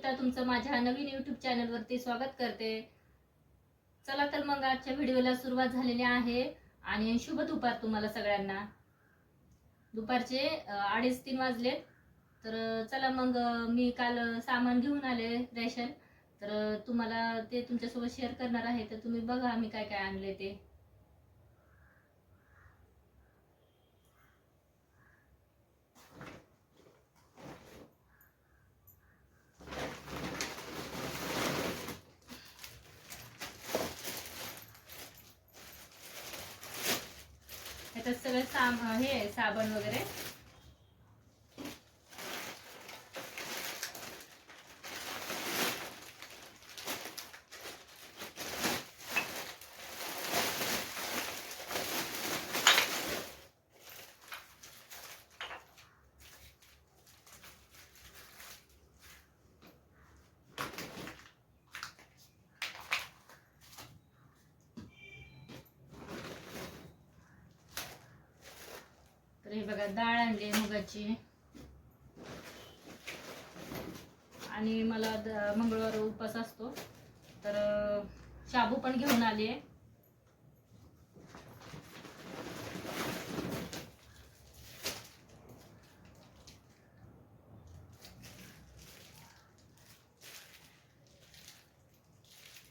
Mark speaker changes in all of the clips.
Speaker 1: एकदा तुमचं माझ्या नवीन YouTube चॅनलवरती स्वागत करते। चला तर मग आजच्या व्हिडिओला सुरुवात झालेली आहे आणि शुभ दुपार तुम्हाला सगळ्यांना। दुपारचे 2:30-3 वाजले। तर चला मग मी काल सामान घेऊन आले रेशन, तर तुम्हाला ते तुमच्यासोबत शेअर करणार आहे। तर तुम्ही बघा मी काय काय आणले ते। ह्याच्यात सगळे हे साबण वगैरे, तर हे बघा डाळ आणली मुगाची, आणि मला मंगळवार उपवास असतो तर शाबू पण घेऊन आले।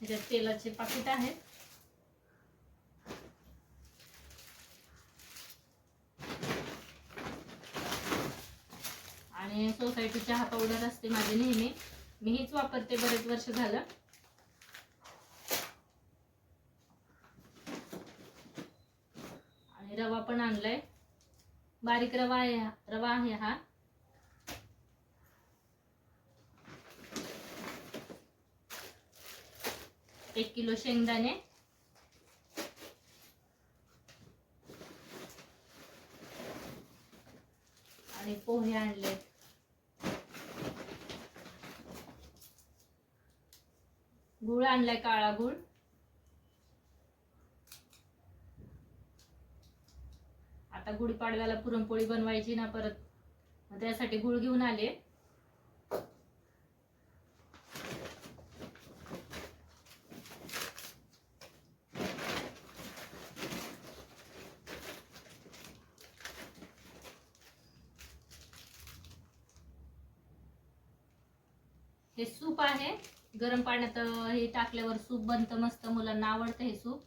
Speaker 1: ह्याच्यात तेलाचे पाकिट आहेत, आणि सोसायटी चहा पावडर असते माझी नेहमी, मी हीच वापरते बरेच वर्ष झालं। आणि रवा पण आणलाय, बारीक रवा आहे हा। एक किलो शेंगदाणे, आणि पोहे आणले। गुळ आणलाय, काळा गुळ। आता गुढीपाडव्याला पुरणपोळी बनवायची ना परत, मग त्यासाठी गुळ घेऊन आले। हे सूप आहे, गरम पाण्यात हे टाकल्यावर सूप बनतं मस्त, मुलांना आवडतं हे सूप।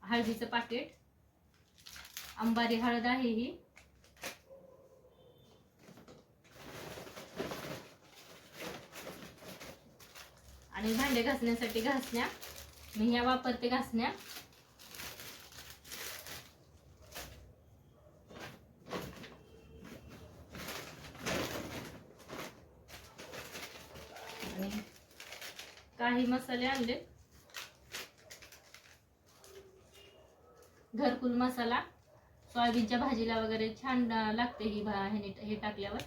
Speaker 1: हळदीचं पाकिट, अंबारी हळद आहे ही। आणि भांडे घासण्यासाठी घासण्या, मी ह्या वापरते घासण्या। आणि काही मसाले आणले, घरकुल मसाला, सोयाबीनच्या भाजीला वगैरे छान लागते ही हे टाकल्यावर।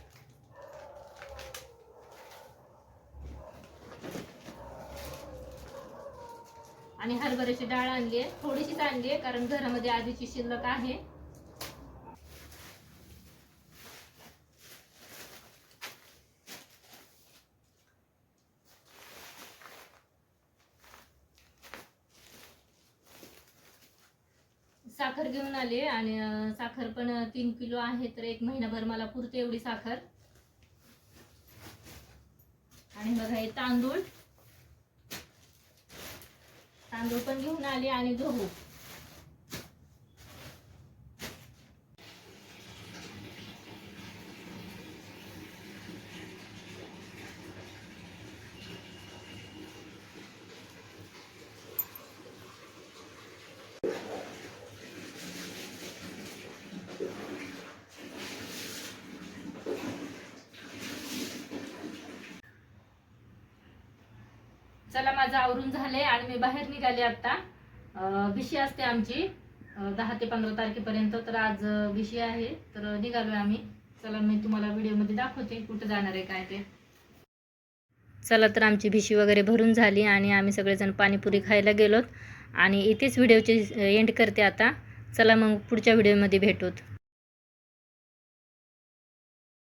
Speaker 1: आणि हरभऱ्याची डाळ आणली आहे, थोडीशीच आणली आहे कारण घरामध्ये आधीची शिल्लक आहे। साखर घेऊन आले, आणि साखर पण 3 किलो आहे, तर 1 महिनाभर मला पुरते एवढी साखर। आणि बघा हे तांदूळ पण घेऊन आले, आणि गहू। चला माझं आवरून झाले आणि मी बाहेर निघाले आता। भिशी असते आमची 10 ते 15 तारखेपर्यंत, तर आज भिशी आहे, तर निघालोय आम्ही। चला मी तुम्हाला व्हिडिओ मध्ये दाखवते कुठे जाणार आहे काय ते। चला तर आमची भिशी वगैरे भरून झाली आणि आम्ही सगळेजण पाणीपुरी खायला गेलोत, आणि इथेच व्हिडिओचे एंड करते आता। चला मग पुढच्या व्हिडिओमध्ये भेटूत।